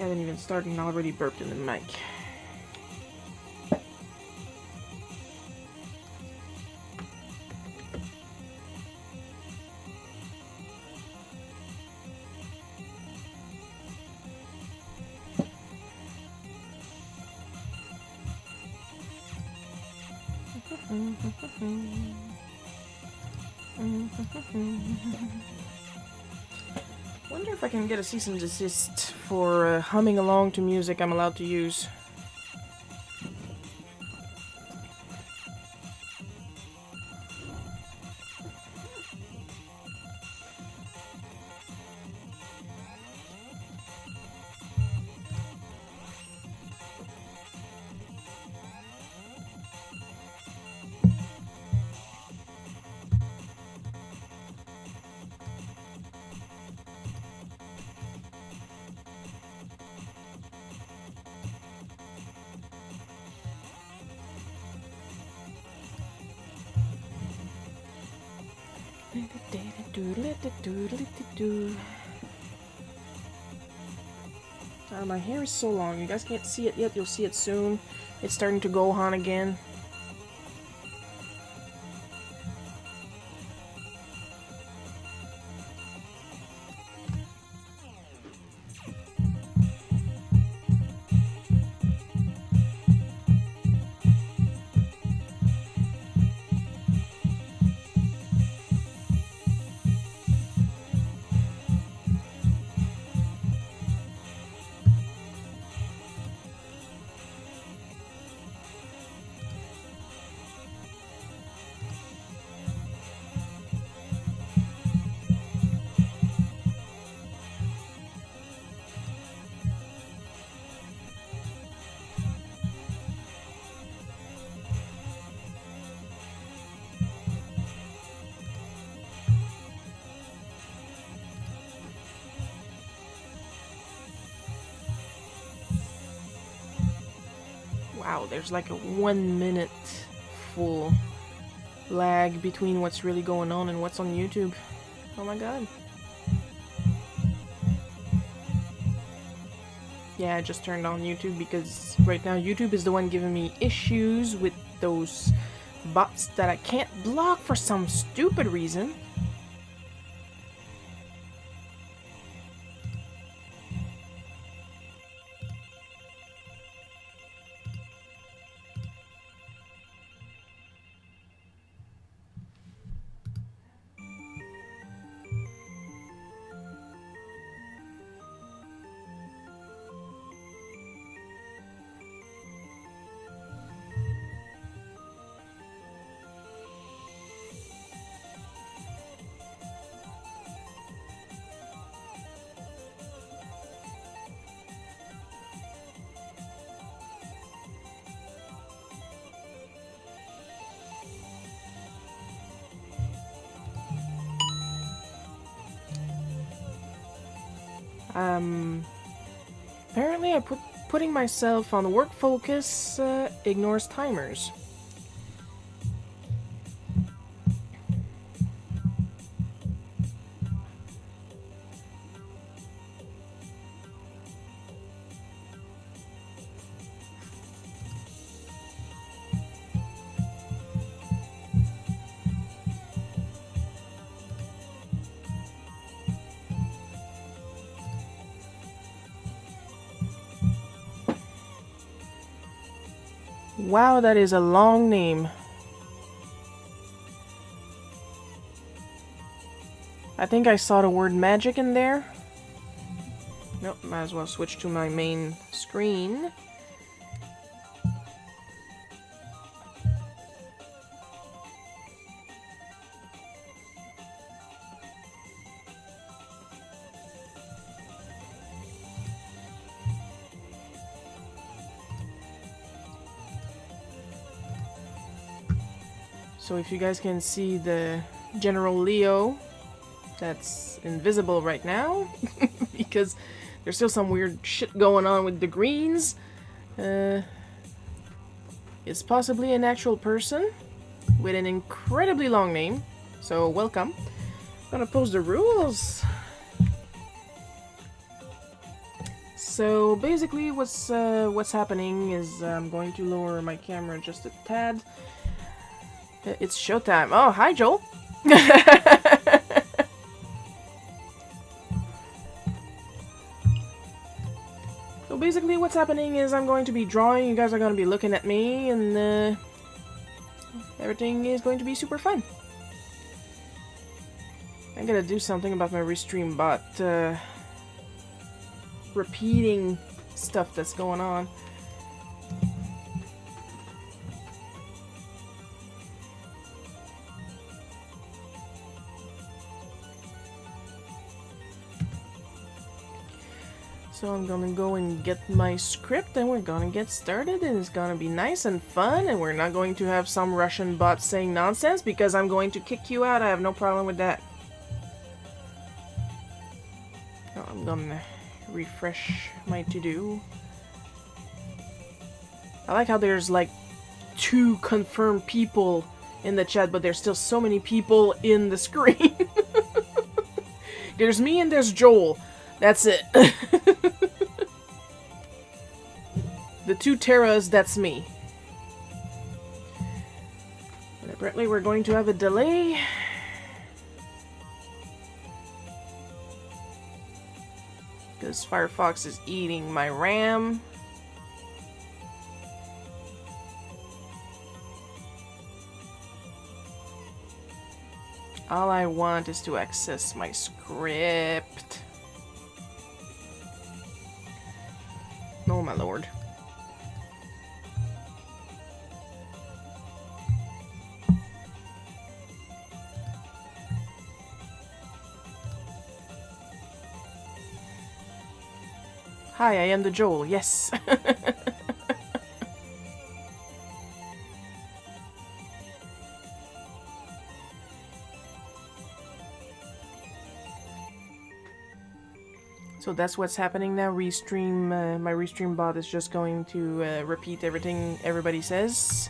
Haven't even started and already burped in the mic. Wonder if I can get a cease and desist for humming along to music I'm allowed to use. My hair is so long. You guys can't see it yet. You'll see it soon. It's starting to go on again. Wow, there's like a 1 minute full lag between what's really going on and what's on YouTube. Oh my god. Yeah, I just turned on YouTube because right now YouTube is the one giving me issues with those bots that I can't block for some stupid reason. Apparently putting myself on the work focus ignores timers. Wow, that is a long name. I think I saw the word magic in there. Nope, might as well switch to my main screen. So if you guys can see the General Leo, that's invisible right now, because there's still some weird shit going on with the greens. It's possibly an actual person with an incredibly long name, so welcome. I'm gonna post the rules. So basically what's happening is I'm going to lower my camera just a tad. It's showtime. Oh, hi Joel. So basically what's happening is I'm going to be drawing, you guys are going to be looking at me, and everything is going to be super fun. I gotta do something about my restream bot repeating stuff that's going on. So I'm gonna go and get my script and we're gonna get started, and it's gonna be nice and fun, and we're not going to have some Russian bot saying nonsense because I'm going to kick you out. I have no problem with that. Oh, I'm gonna refresh my to-do. I like how there's like 2 confirmed people in the chat, but there's still so many people in the screen. There's me and there's Joel. That's it. The 2 Terras, that's me. And apparently we're going to have a delay. Because Firefox is eating my RAM. All I want is to access my script. Oh my lord. Hi, I am the Joel, yes. So that's what's happening now. Restream, my restream bot is just going to repeat everything everybody says.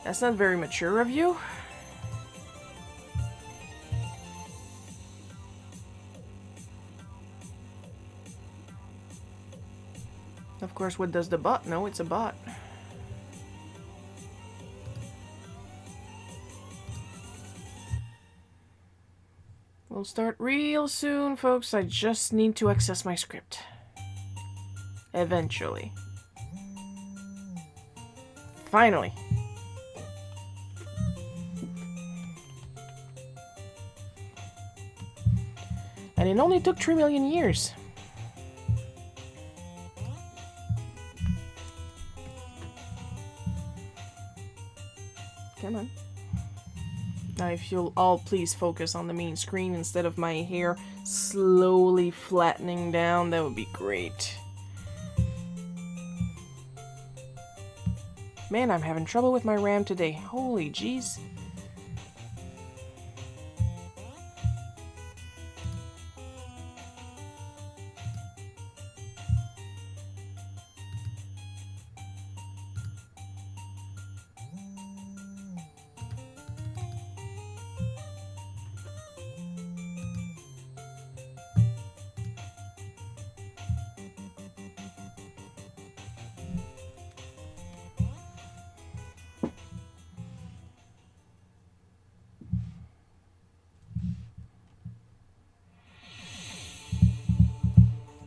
That's not very mature of you. Of course, what does the bot know? It's a bot. We'll start real soon, folks. I just need to access my script. Eventually. Finally. And it only took 3 million years. Come on. Now if you'll all please focus on the main screen instead of my hair slowly flattening down, that would be great. Man, I'm having trouble with my RAM today. Holy jeez.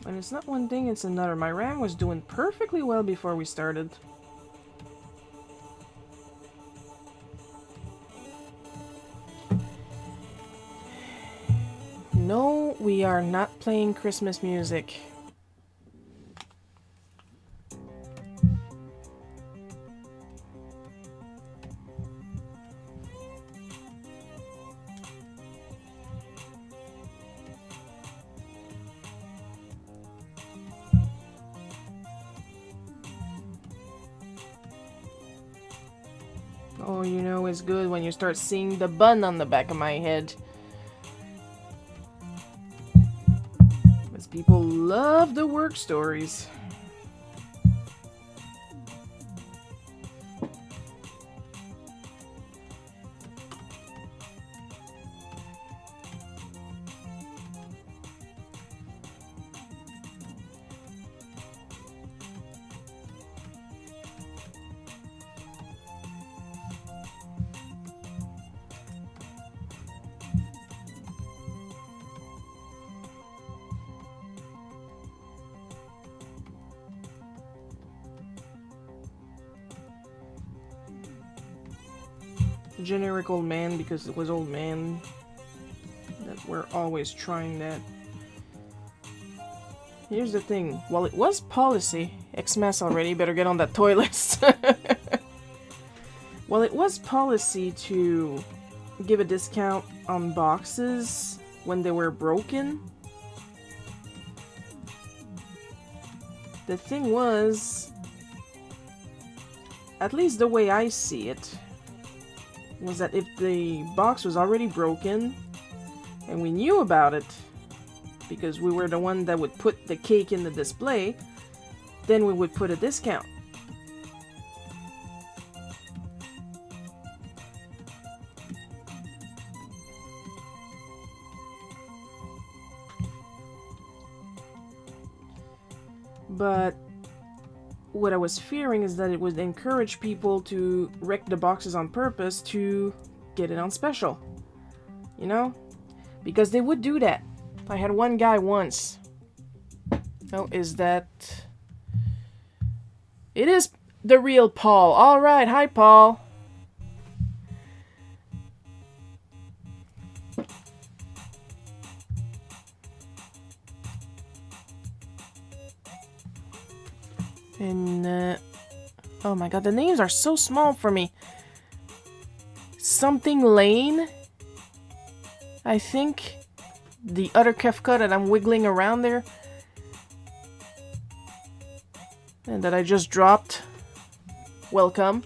And it's not one thing, it's another. My RAM was doing perfectly well before we started. No, we are not playing Christmas music. Oh, you know it's good when you start seeing the bun on the back of my head. Because people love the work stories. generic old man because it was old man that were always trying that. Here's the thing. While it was policy, Xmas already, better get on that toilet. While it was policy to give a discount on boxes when they were broken, the thing was, at least the way I see it, was that if the box was already broken and we knew about it because we were the one that would put the cake in the display, then we would put a discount. But what I was fearing is that it would encourage people to wreck the boxes on purpose to get it on special. You know? Because they would do that. I had one guy once. Oh, is that... It is the real Paul. Alright, hi Paul. And, oh my god, the names are so small for me. Something Lane. I think the other Kefka that I'm wiggling around there. And that I just dropped. Welcome.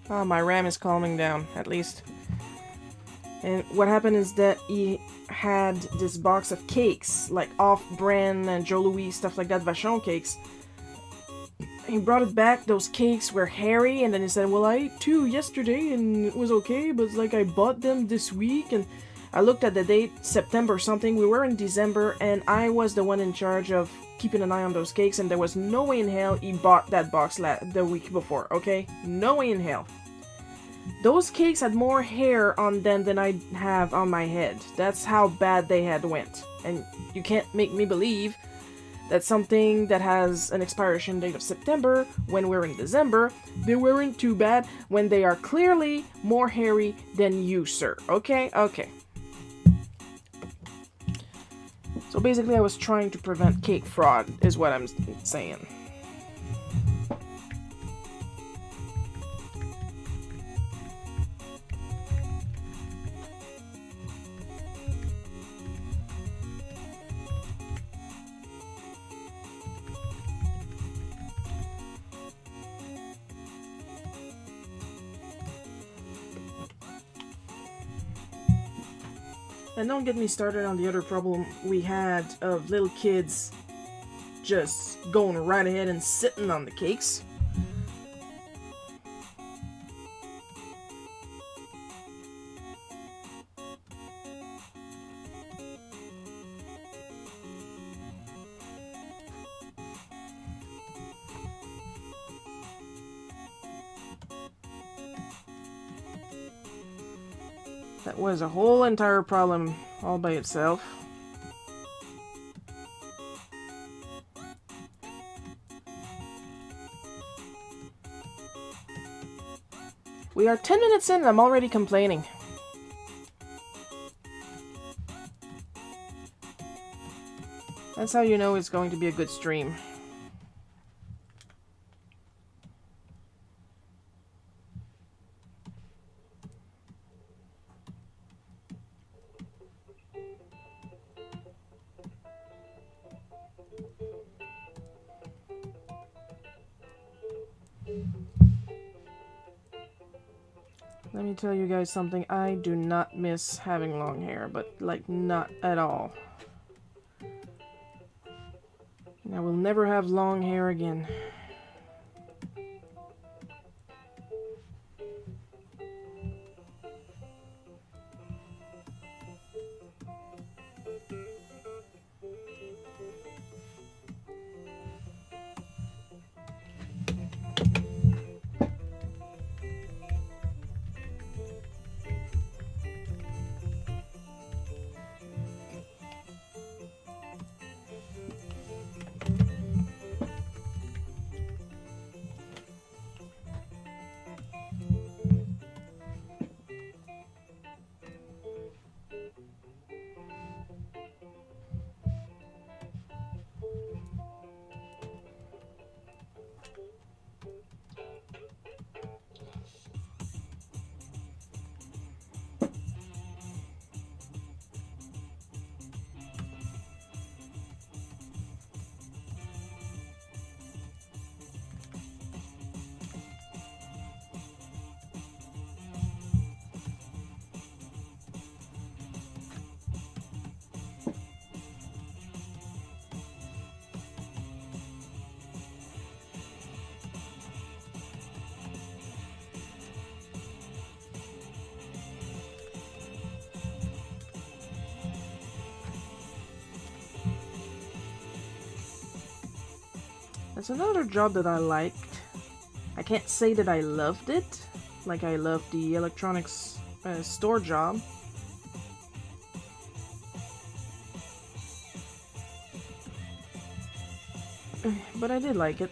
Oh, my RAM is calming down, at least. And what happened is that he had this box of cakes, like off-brand and Joe Louis, stuff like that, Vachon cakes. He brought it back, those cakes were hairy, and then he said, well, I ate two yesterday and it was okay, but it's like I bought them this week, and I looked at the date, September something, we were in December, and I was the one in charge of keeping an eye on those cakes, and there was no way in hell he bought that box the week before, okay? No way in hell. Those cakes had more hair on them than I have on my head. That's how bad they had went. And you can't make me believe that something that has an expiration date of September, when we're in December, they weren't too bad when they are clearly more hairy than you, sir. Okay? Okay. So basically I was trying to prevent cake fraud, is what I'm saying. And don't get me started on the other problem we had of little kids just going right ahead and sitting on the cakes. That was a whole entire problem all by itself. We are 10 minutes in and I'm already complaining. That's how you know it's going to be a good stream. Let me tell you guys something, I do not miss having long hair, but like not at all. I will never have long hair again. That's another job that I liked. I can't say that I loved it, like I loved the electronics store job. But I did like it.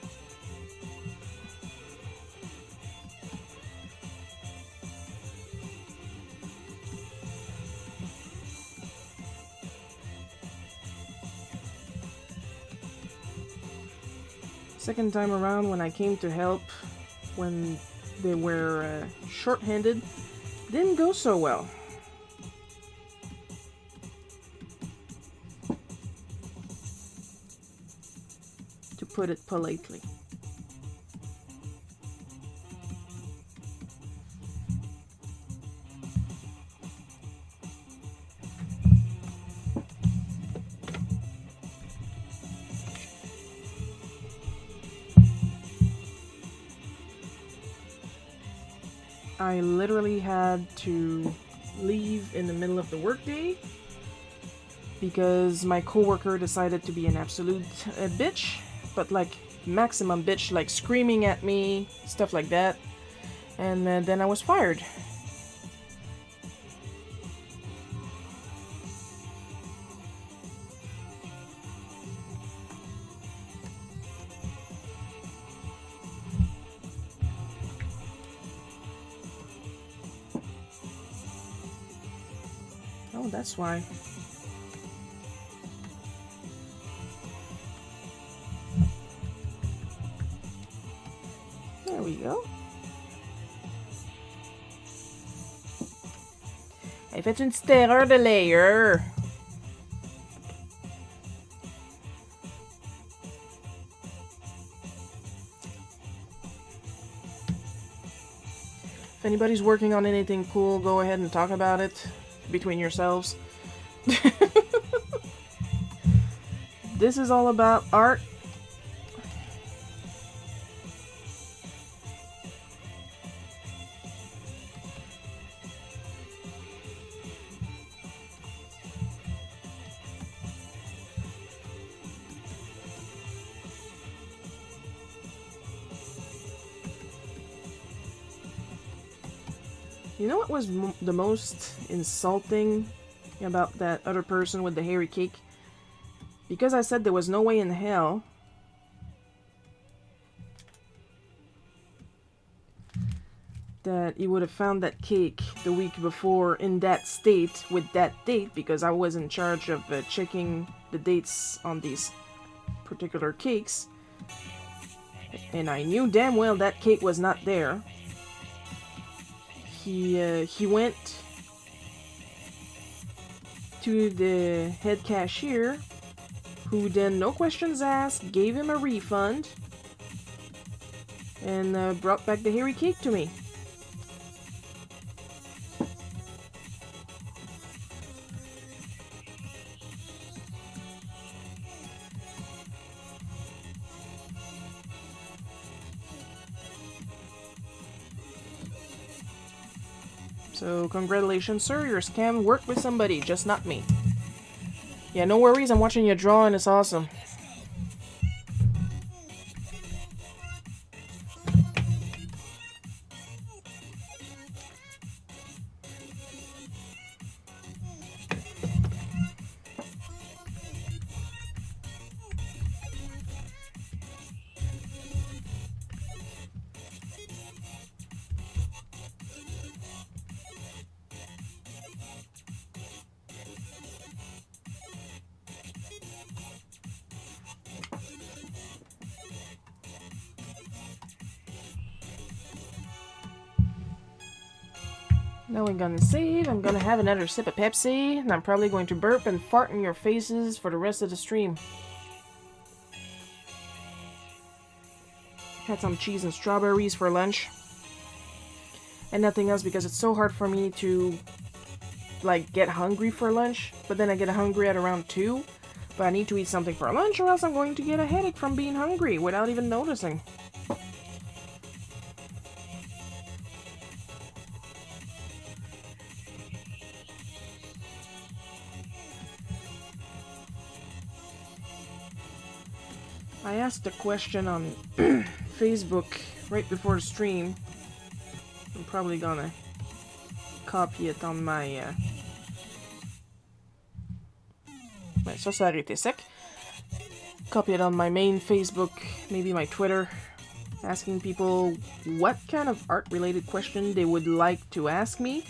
Second time around when I came to help when they were short-handed, didn't go so well. To put it politely. I literally had to leave in the middle of the workday because my coworker decided to be an absolute bitch, but like maximum bitch, like screaming at me, stuff like that, and then I was fired. Oh, that's why. There we go. Elle fait une petite erreur de layer. If anybody's working on anything cool, go ahead and talk about it between yourselves. This is all about art. You know what was the most insulting about that other person with the hairy cake? Because I said there was no way in hell that he would have found that cake the week before in that state with that date, because I was in charge of checking the dates on these particular cakes, and I knew damn well that cake was not there. He went to the head cashier, who then, no questions asked, gave him a refund and brought back the hairy cake to me. So, congratulations, sir. Your scam worked with somebody, just not me. Yeah, no worries. I'm watching you draw, and it's awesome. Now we're gonna save, I'm gonna have another sip of Pepsi, and I'm probably going to burp and fart in your faces for the rest of the stream. Had some cheese and strawberries for lunch. And nothing else because it's so hard for me to, like, get hungry for lunch. But then I get hungry at around 2. But I need to eat something for lunch or else I'm going to get a headache from being hungry without even noticing. I asked a question on Facebook right before the stream. I'm probably gonna copy it on my... Ouais, ça a arrêté sec. Copy it on my main Facebook, maybe my Twitter, asking people what kind of art-related question they would like to ask me,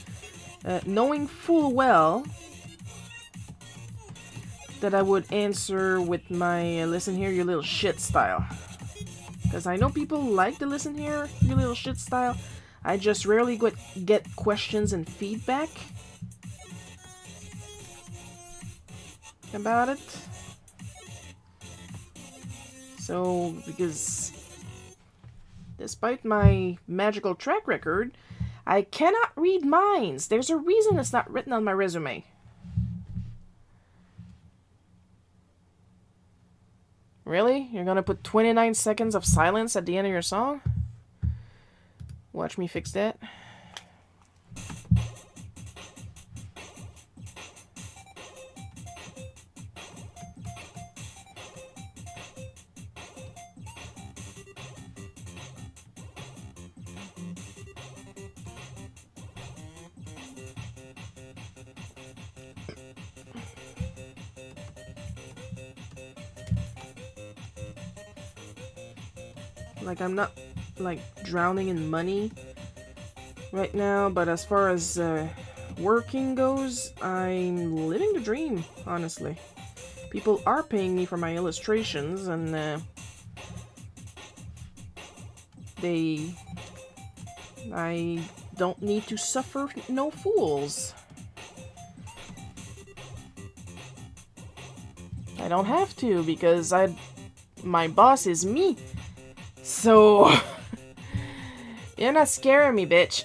knowing full well that I would answer with my listen here, you little shit style. Because I know people like to listen here, you little shit style. I just rarely get questions and feedback about it. So, because despite my magical track record, I cannot read minds. There's a reason it's not written on my resume. Really? You're gonna put 29 seconds of silence at the end of your song? Watch me fix that. Like, I'm not, like, drowning in money right now, but as far as working goes, I'm living the dream, honestly. People are paying me for my illustrations, and I don't need to suffer no fools. I don't have to, because my boss is me. So, you're not scaring me, bitch.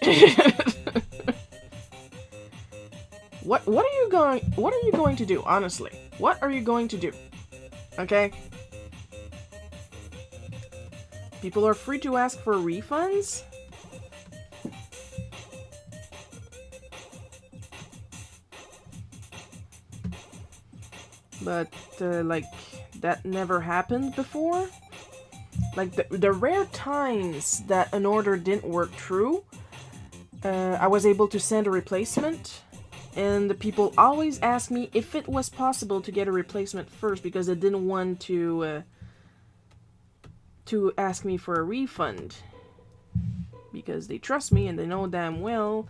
What are you going to do, honestly? What are you going to do? Okay? People are free to ask for refunds? But, like, that never happened before? Like, the rare times that an order didn't work through, I was able to send a replacement, and the people always asked me if it was possible to get a replacement first, because they didn't want to ask me for a refund. Because they trust me, and they know damn well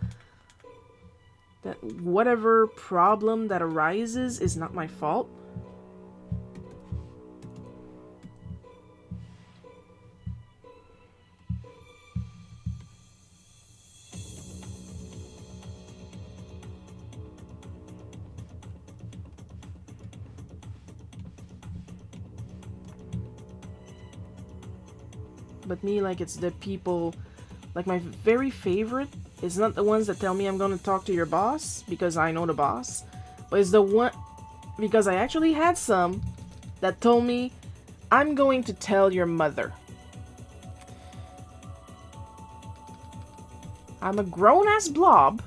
that whatever problem that arises is not my fault. But me, like, it's the people, like, my very favorite is not the ones that tell me I'm gonna talk to your boss, because I know the boss, but it's the one, because I actually had some that told me, I'm going to tell your mother. I'm a grown-ass blob,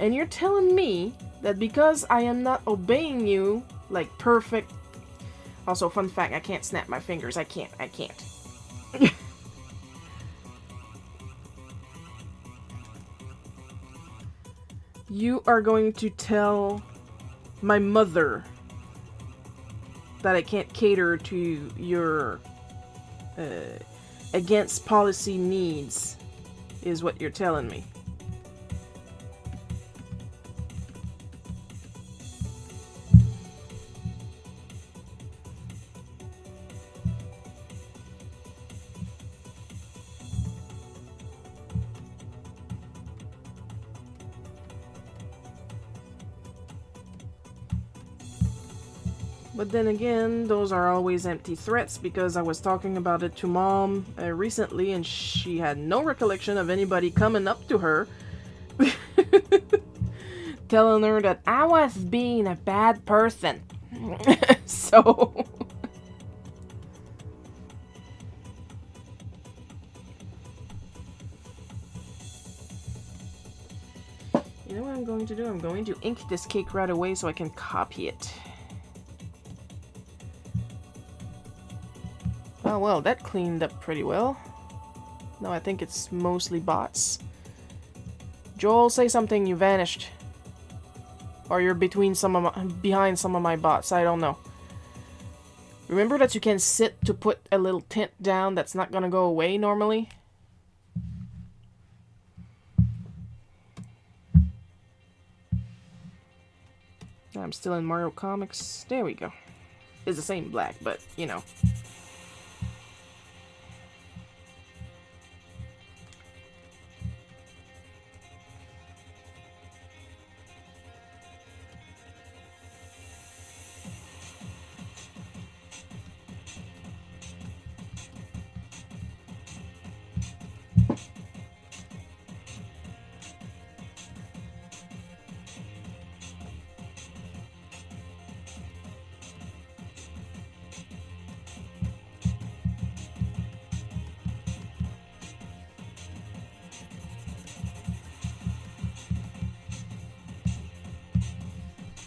and you're telling me that because I am not obeying you, like, perfect. Also, fun fact, I can't snap my fingers. I can't. You are going to tell my mother that I can't cater to your against policy needs, is what you're telling me. But then again, those are always empty threats, because I was talking about it to Mom recently, and she had no recollection of anybody coming up to her telling her that I was being a bad person. So... You know what I'm going to do? I'm going to ink this cake right away so I can copy it. Oh well, that cleaned up pretty well. No, I think it's mostly bots. Joel, say something, you vanished. Or you're between behind some of my bots, I don't know. Remember that you can sit to put a little tint down that's not gonna go away normally? I'm still in Mario Comics. There we go. It's the same black, but, you know.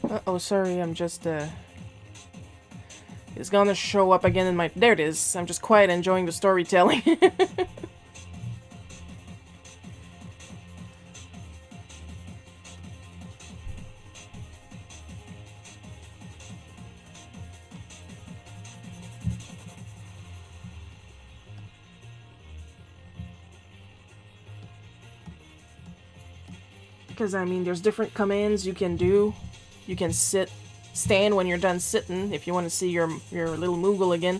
Uh-oh, sorry, I'm just, It's gonna show up again in my... There it is. I'm just quiet enjoying the storytelling. Because, I mean, there's different commands you can do. You can stand when you're done sitting, if you want to see your little Moogle again.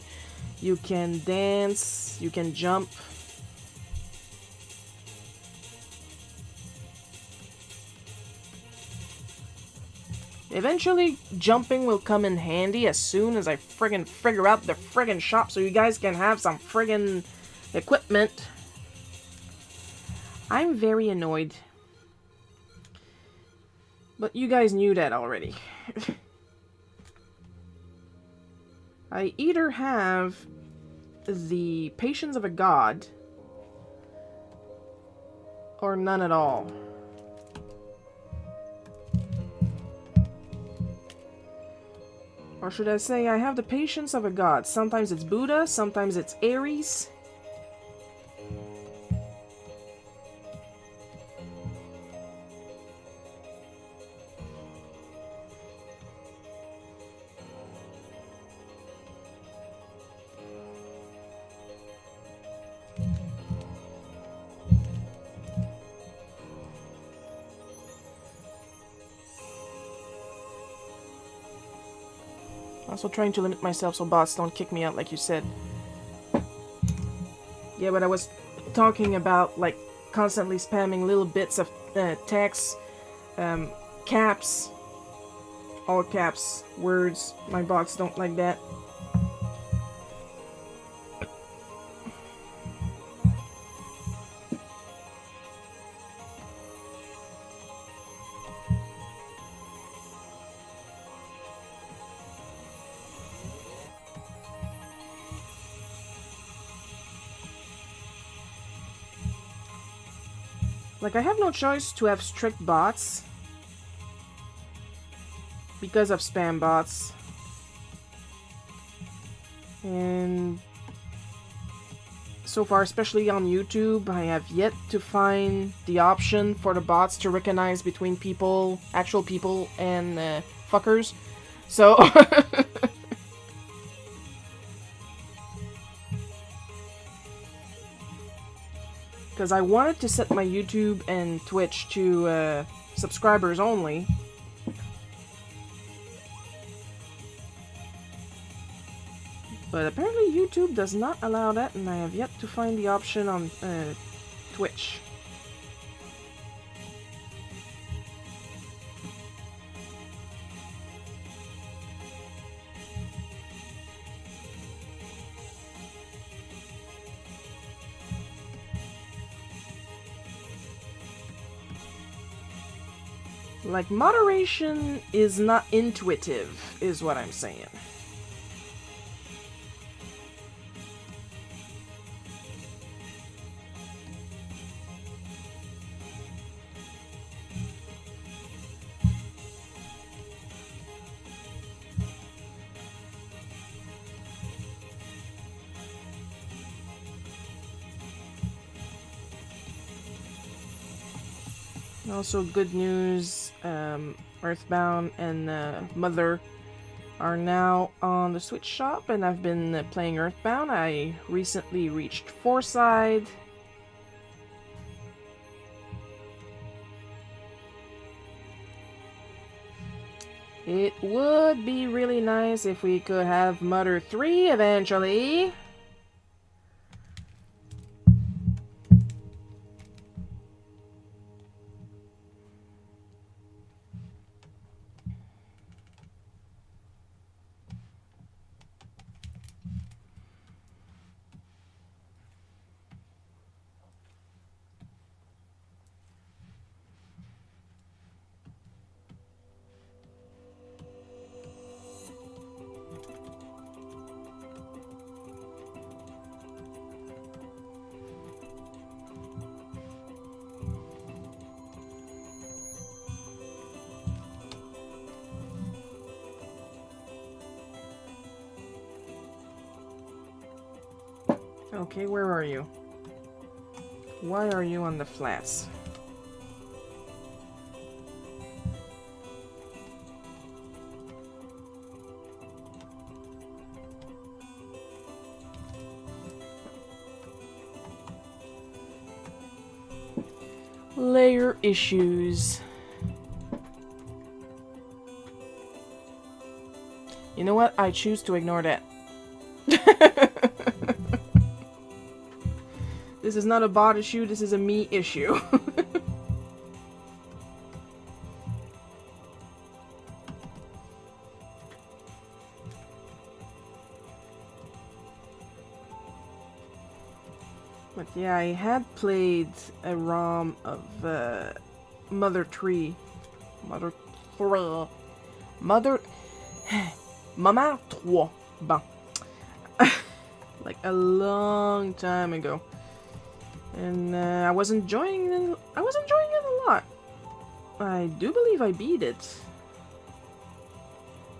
You can dance, you can jump. Eventually, jumping will come in handy as soon as I friggin' figure out the friggin' shop so you guys can have some friggin' equipment. I'm very annoyed. But you guys knew that already. I either have the patience of a god or none at all. Or should I say I have the patience of a god. Sometimes it's Buddha, sometimes it's Ares. Also trying to limit myself so bots don't kick me out like you said. Yeah, but I was talking about like constantly spamming little bits of text, caps, all caps, words. My bots don't like that. Like, I have no choice to have strict bots because of spam bots. And so far, especially on YouTube, I have yet to find the option for the bots to recognize between people, actual people, and fuckers. So... Because I wanted to set my YouTube and Twitch to subscribers only. But apparently YouTube does not allow that, and I have yet to find the option on Twitch. Like, moderation is not intuitive, is what I'm saying. Also, good news, Earthbound and Mother are now on the Switch shop, and I've been playing Earthbound. I recently reached Fourside. It would be really nice if we could have Mother 3 eventually. Okay, where are you? Why are you on the flats? Layer issues. You know what? I choose to ignore that. This is not a bot issue, this is a me issue. But yeah, I had played a ROM of Mother 3. Mother 3. Mother... Mama 3. Bon. Like a long time ago. And I was enjoying it. I was enjoying it a lot. I do believe I beat it.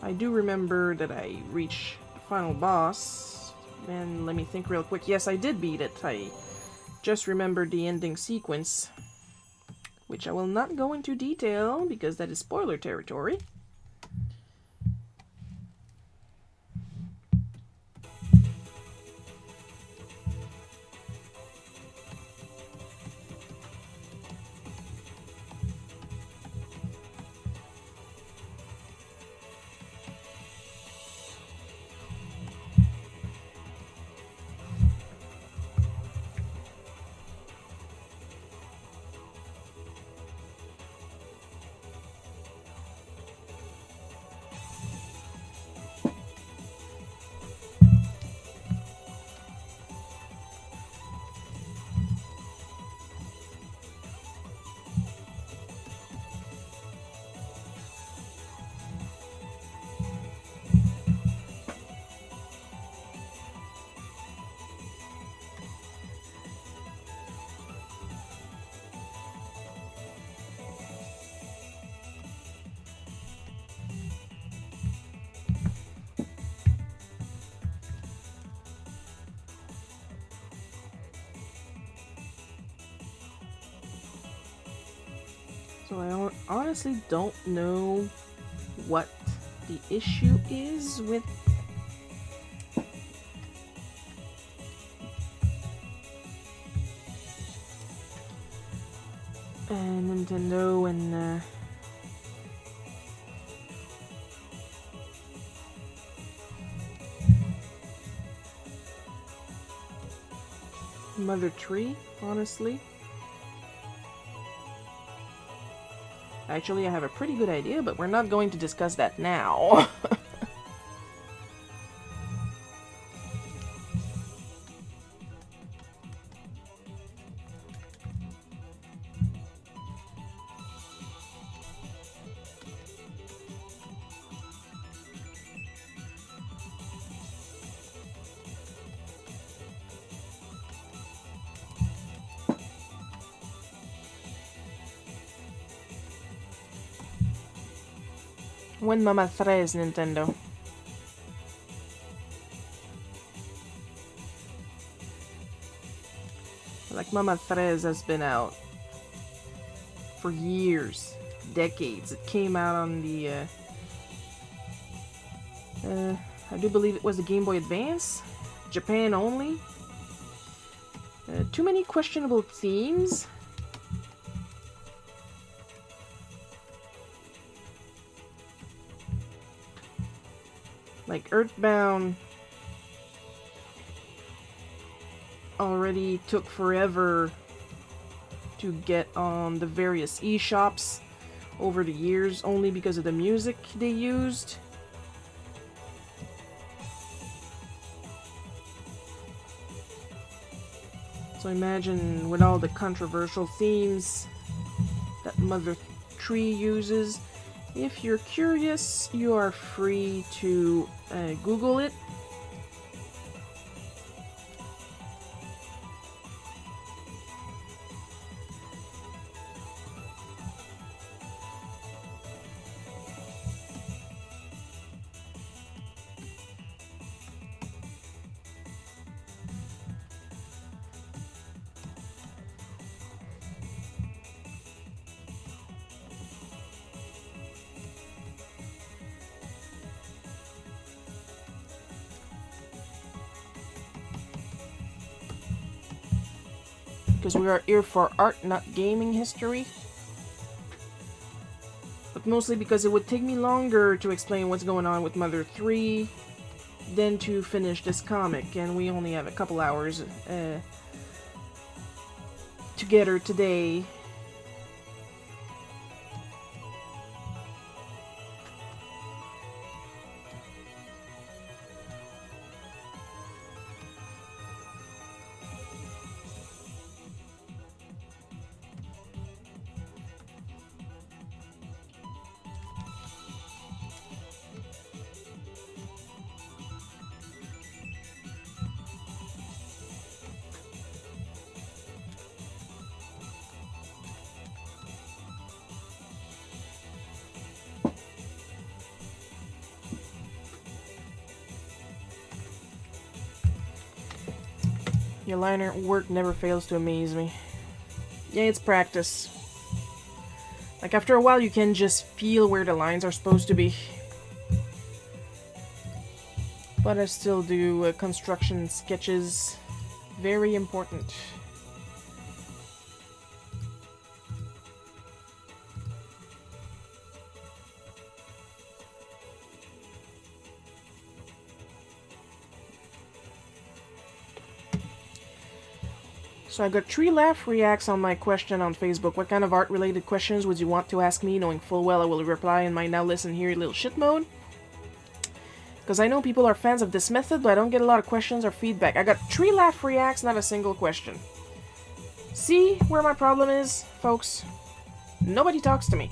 I do remember that I reached the final boss. And let me think real quick. Yes, I did beat it. I just remembered the ending sequence, which I will not go into detail because that is spoiler territory. So I honestly don't know what the issue is with Nintendo and Mother 3, honestly. Actually, I have a pretty good idea, but we're not going to discuss that now. When Mama 3 is Nintendo. Like Mama 3 has been out for years, decades. It came out on the, I do believe it was the Game Boy Advance, Japan only. Too many questionable themes. Like Earthbound already took forever to get on the various eShops over the years, only because of the music they used. So imagine with all the controversial themes that Mother 3 uses. If you're curious, you are free to Google it. Because we are here for art, not gaming history. But mostly because it would take me longer to explain what's going on with Mother 3 than to finish this comic, and we only have a couple hours together today. Your liner work never fails to amaze me. Yeah, it's practice. Like, after a while, you can just feel where the lines are supposed to be. But I still do construction sketches. Very important. So I got 3 laugh reacts on my question on Facebook. What kind of art-related questions would you want to ask me, knowing full well I will reply in my now listen here little shit mode? Because I know people are fans of this method, but I don't get a lot of questions or feedback. I got 3 laugh reacts, not a single question. See where my problem is, folks? Nobody talks to me.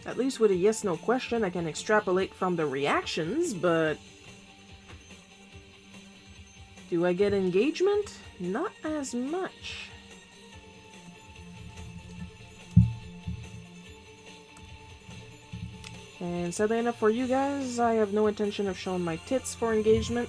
At least with a yes-no question, I can extrapolate from the reactions, but... do I get engagement? Not as much. And sadly enough for you guys, I have no intention of showing my tits for engagement.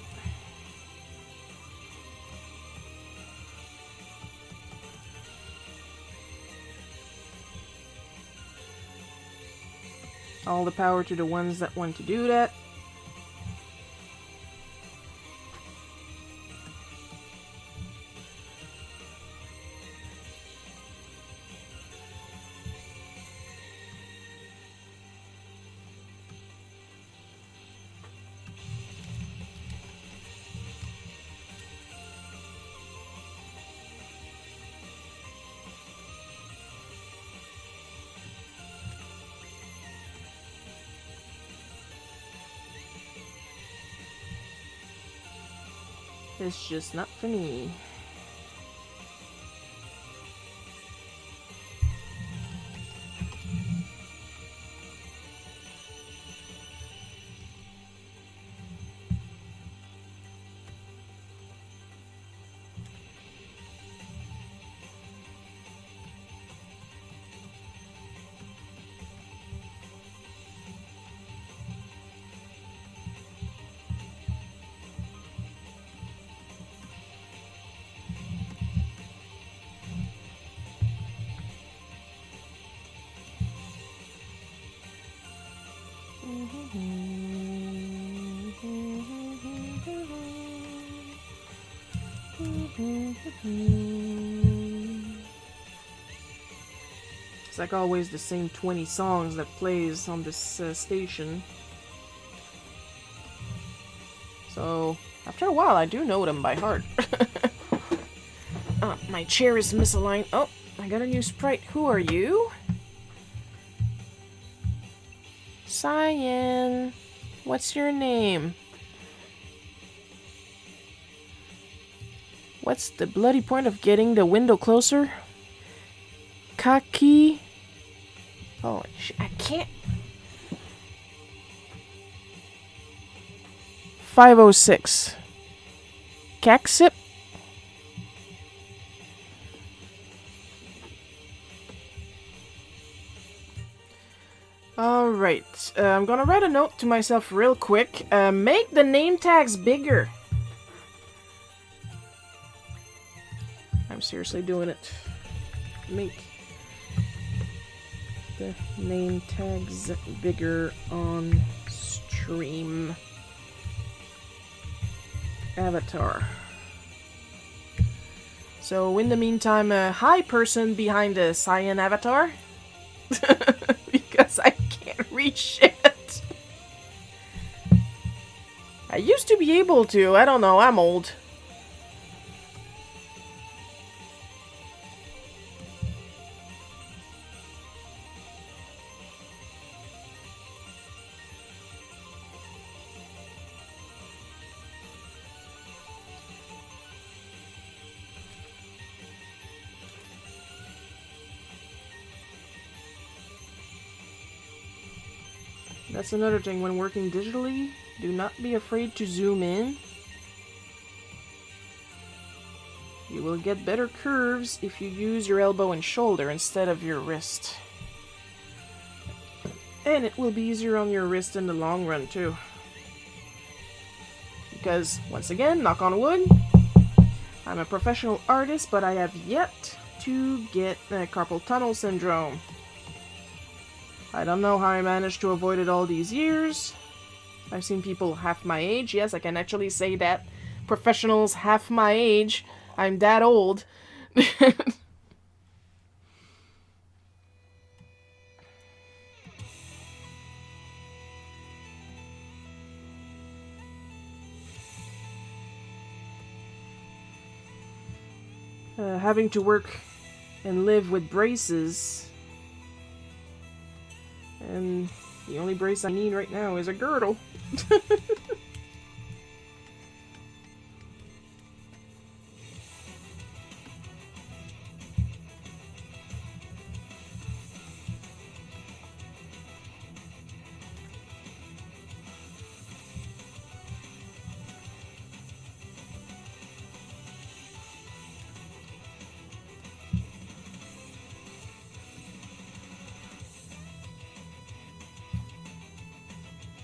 All the power to the ones that want to do that. It's just not for me. It's like always the same 20 songs that plays on this station. So, after a while, I do know them by heart. My chair is misaligned. Oh, I got a new sprite. Who are you? Cyan. What's your name? What's the bloody point of getting the window closer? Kaki. Oh, I can't. 506. Caksip. Alright, I'm gonna write a note to myself real quick. Make the name tags bigger. I'm seriously doing it. Make the name tags bigger on stream. Avatar. So in the meantime, hi person behind the cyan avatar. Because I can't read shit. I used to be able to, I don't know, I'm old. That's another thing when working digitally. Do not be afraid to zoom in. You will get better curves if you use your elbow and shoulder instead of your wrist. And it will be easier on your wrist in the long run too. Because, once again, knock on wood, I'm a professional artist, but I have yet to get carpal tunnel syndrome. I don't know how I managed to avoid it all these years. I've seen people half my age. Yes, I can actually say that. Professionals half my age. I'm that old. Having to work and live with braces. And the only brace I need right now is a girdle.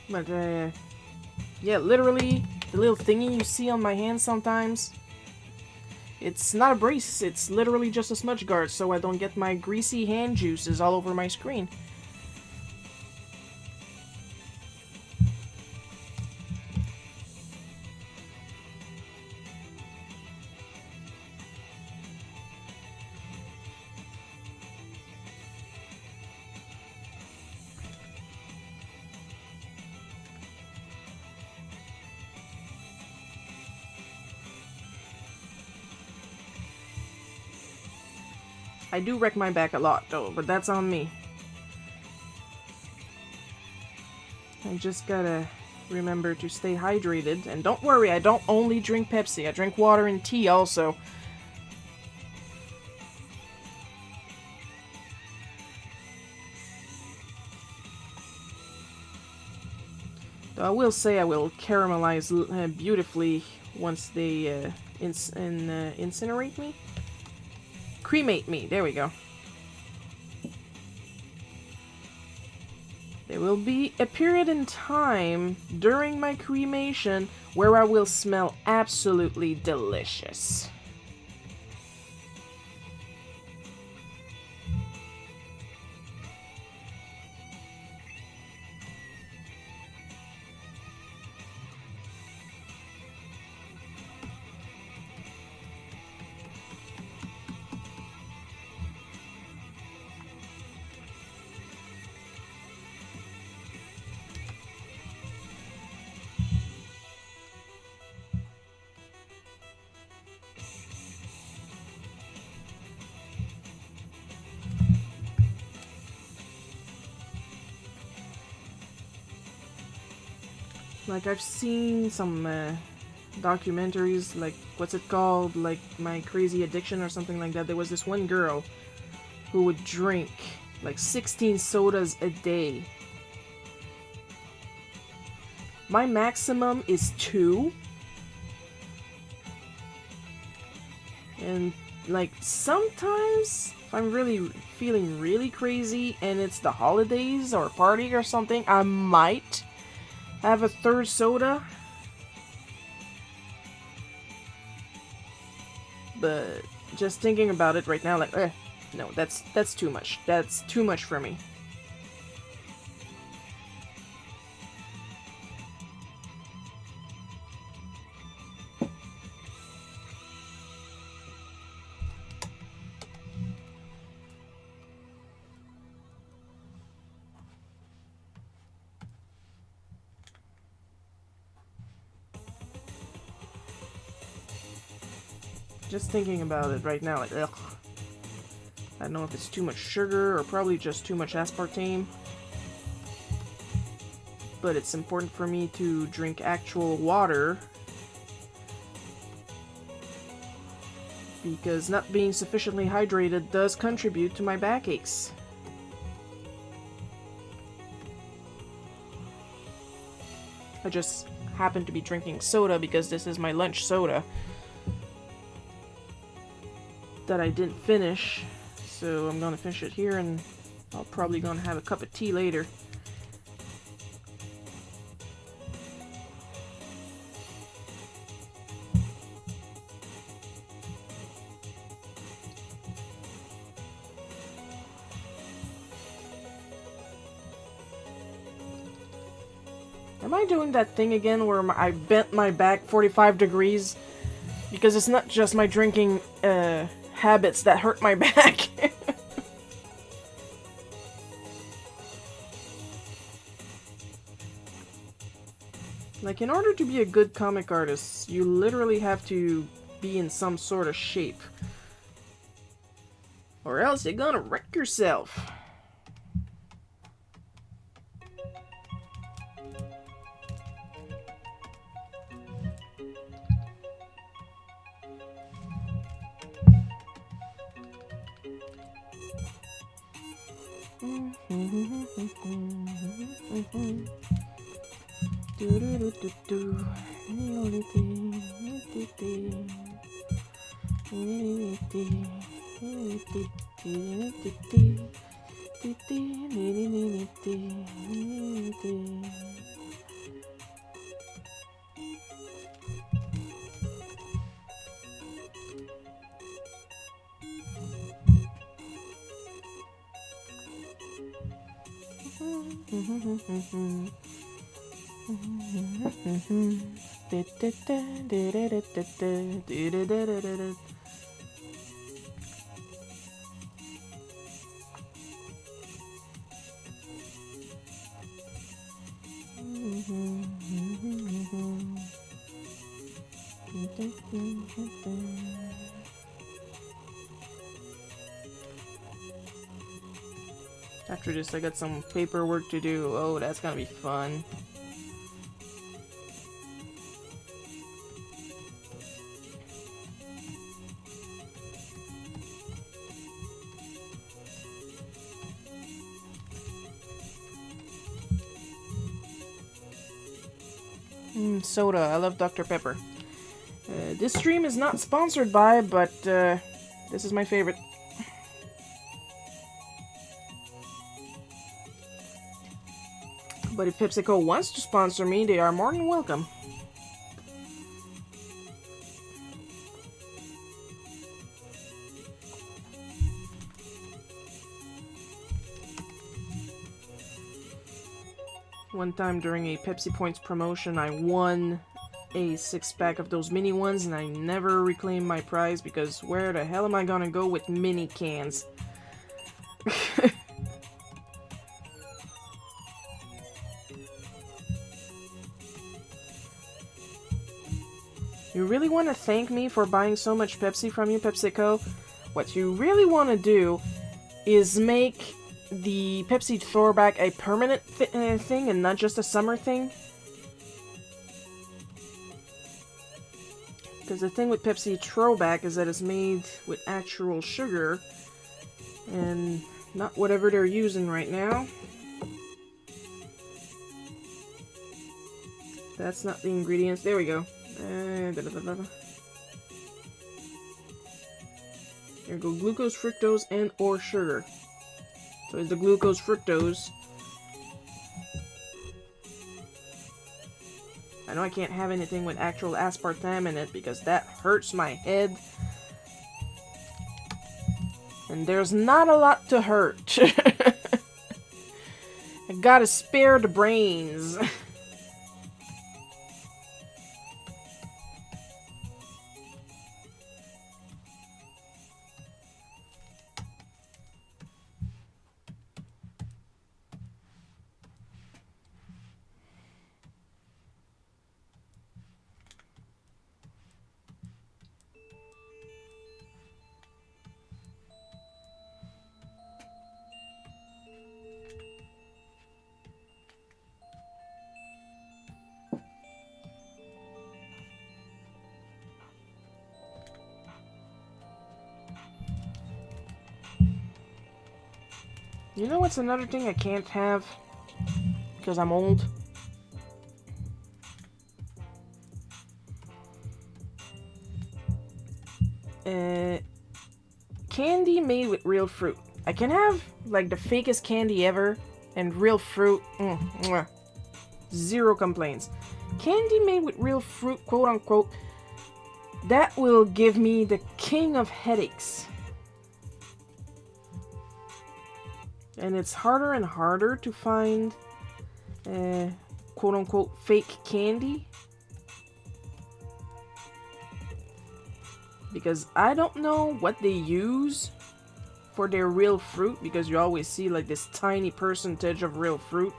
But, yeah, literally, the little thingy you see on my hand sometimes, it's not a brace, it's literally just a smudge guard so I don't get my greasy hand juices all over my screen. I do wreck my back a lot, though, but that's on me. I just gotta remember to stay hydrated. And don't worry, I don't only drink Pepsi. I drink water and tea also. Though I will say I will caramelize beautifully once they incinerate me. Cremate me. There we go. There will be a period in time during my cremation where I will smell absolutely delicious. Like, I've seen some documentaries, like, what's it called? Like, My Crazy Addiction or something like that. There was this one girl who would drink, like, 16 sodas a day. My maximum is 2. And, like, sometimes, if I'm really feeling really crazy and it's the holidays or a party or something, I might have a 3rd soda. But just thinking about it right now, like, no, that's too much. That's too much for me. Just thinking about it right now, like, ugh. I don't know if it's too much sugar or probably just too much aspartame. But it's important for me to drink actual water. Because not being sufficiently hydrated does contribute to my backaches. I just happen to be drinking soda because this is my lunch soda that I didn't finish, so I'm gonna finish it here and I'll probably gonna have a cup of tea later. Am I doing that thing again where I bent my back 45 degrees? Because it's not just my drinking habits that hurt my back. Like, in order to be a good comic artist, you literally have to be in some sort of shape. Or else you're gonna wreck yourself. After this, I got some paperwork to do. Oh, that's gonna be fun. Soda. I love Dr. Pepper. This stream is not sponsored by, but this is my favorite. But if PepsiCo wants to sponsor me, they are more than welcome. One time during a Pepsi Points promotion, I won a 6-pack of those mini ones, and I never reclaimed my prize because where the hell am I gonna go with mini cans? You really want to thank me for buying so much Pepsi from you, PepsiCo? What you really want to do is make the Pepsi throwback a permanent thing and not just a summer thing. Because the thing with Pepsi Throwback is that it's made with actual sugar and not whatever they're using right now. That's not the ingredients. There we go. There we go. Glucose, fructose, and or sugar. So it's the glucose, fructose. I know I can't have anything with actual aspartame in it because that hurts my head. And there's not a lot to hurt. I gotta spare the brains. You know what's another thing I can't have? Because I'm old. Candy made with real fruit. I can have, like, the fakest candy ever, and real fruit, mwah, zero complaints. Candy made with real fruit, quote unquote, that will give me the king of headaches. And it's harder and harder to find, quote unquote, fake candy. Because I don't know what they use for their real fruit, because you always see like this tiny percentage of real fruit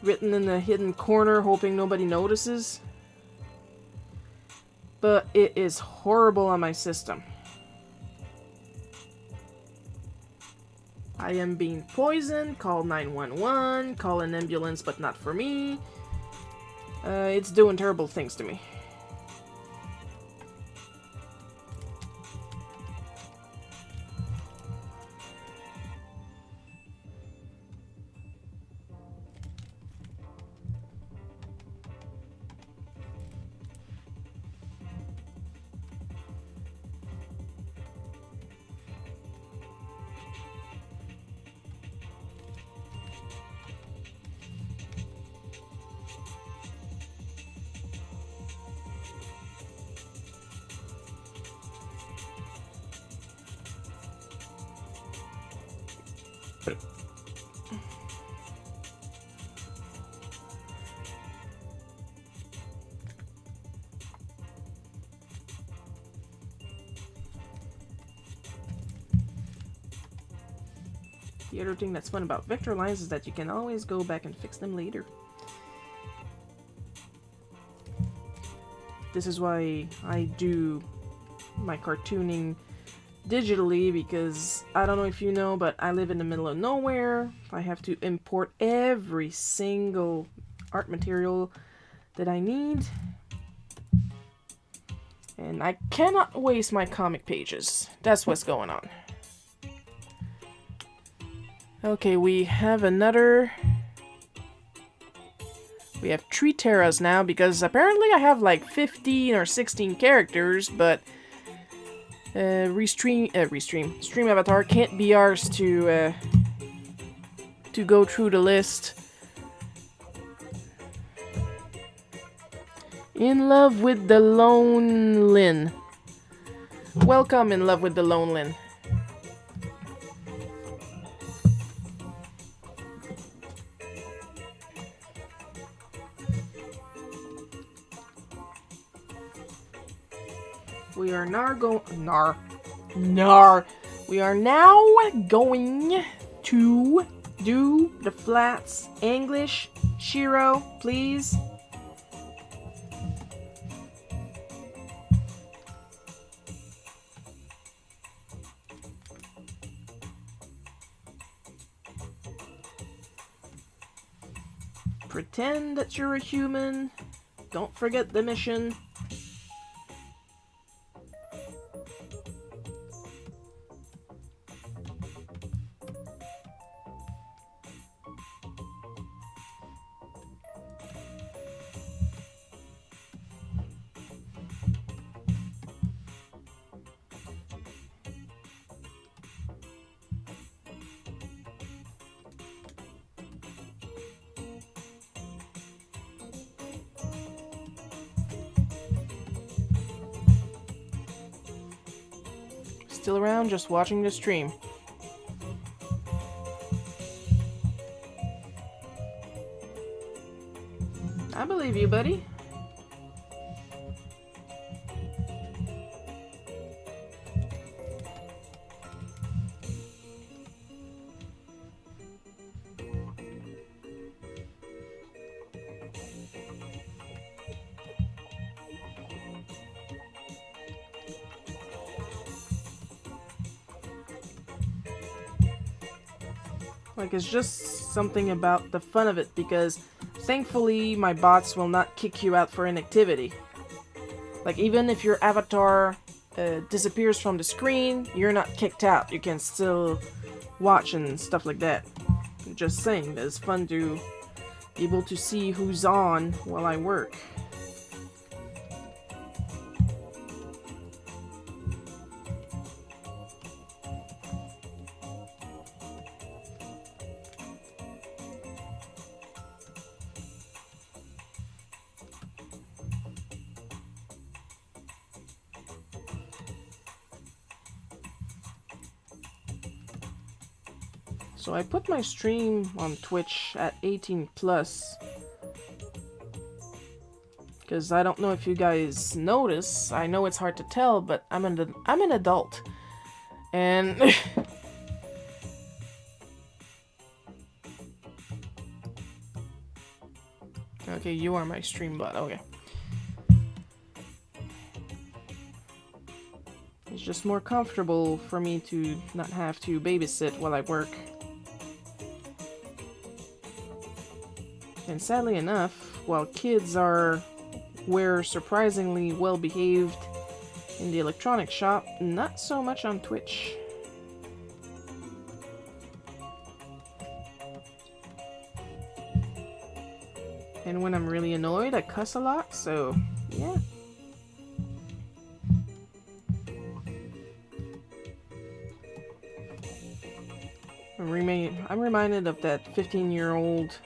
written in the hidden corner, hoping nobody notices. But it is horrible on my system. I am being poisoned, call 911, call an ambulance, but not for me. It's doing terrible things to me. The other thing that's fun about vector lines is that you can always go back and fix them later. This is why I do my cartooning digitally, because I don't know if you know, but I live in the middle of nowhere. I have to import every single art material that I need. And I cannot waste my comic pages. That's what's going on. Okay, we have another... We have 3 Terras now, because apparently I have like 15 or 16 characters, but Stream Avatar can't be ours to go through the list. In Love with the Lone Lin. Welcome, In Love with the Lone Lin. We are now We are now going to do the flats. English, Shiro, please. Pretend that you're a human. Don't forget the mission. still around just watching the stream. I believe you, buddy. Like, it's just something about the fun of it, because thankfully my bots will not kick you out for inactivity. Like, even if your avatar disappears from the screen, you're not kicked out. You can still watch and stuff like that. I'm just saying, it's fun to be able to see who's on while I work. So I put my stream on Twitch at 18 plus, because I don't know if you guys notice. I know it's hard to tell, but I'm an adult, and okay, you are my stream bot. Okay, it's just more comfortable for me to not have to babysit while I work. And sadly enough, while kids were surprisingly well behaved in the electronics shop, not so much on Twitch. And when I'm really annoyed, I cuss a lot, so yeah. I'm reminded of that 15-year-old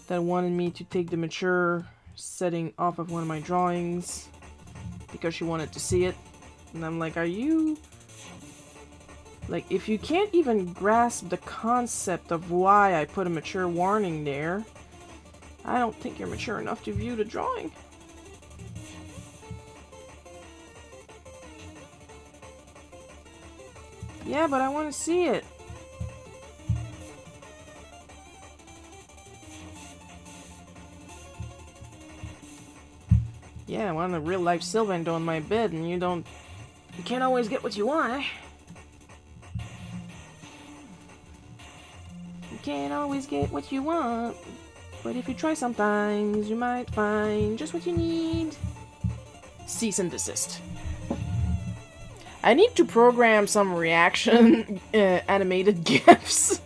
that wanted me to take the mature setting off of one of my drawings because she wanted to see it. And I'm like, are you... Like, if you can't even grasp the concept of why I put a mature warning there, I don't think you're mature enough to view the drawing. Yeah, but I want to see it. Yeah, I want a real-life Sylvando on my bed, and you can't always get what you want, eh? You can't always get what you want, but if you try sometimes, you might find just what you need. Cease and desist. I need to program some reaction animated GIFs,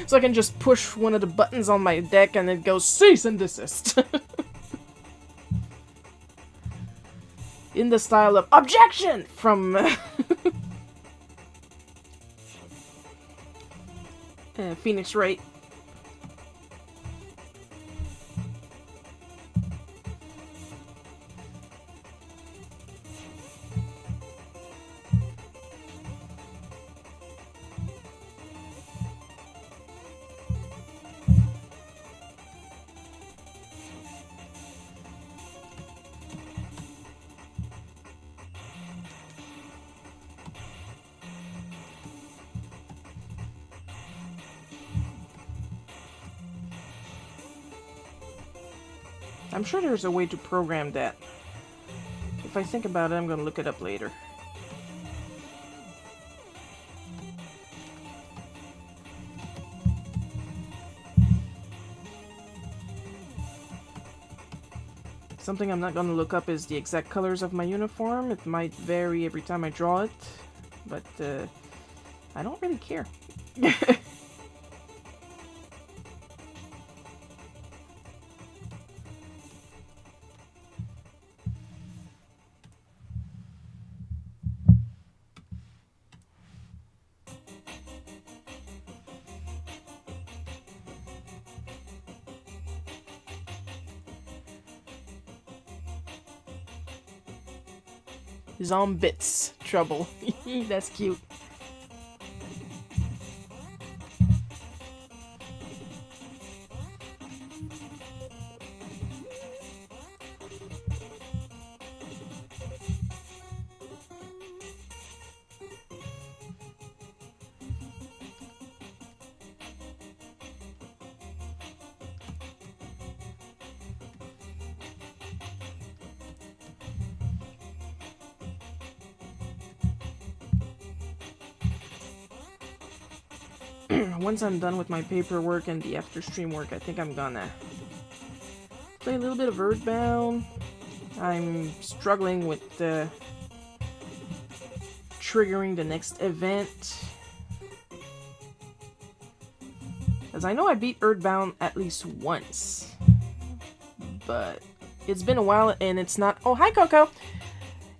so I can just push one of the buttons on my deck and it goes cease and desist. In the style of objection from Phoenix Wright. I'm sure there's a way to program that. If I think about it, I'm gonna look it up later. Something I'm not gonna look up is the exact colors of my uniform. It might vary every time I draw it, but I don't really care. Zombits trouble. That's cute. Once I'm done with my paperwork and the after stream work, I think I'm gonna play a little bit of Earthbound. I'm struggling with triggering the next event, as I know I beat Earthbound at least once, but it's been a while and it's not. Oh, hi Coco!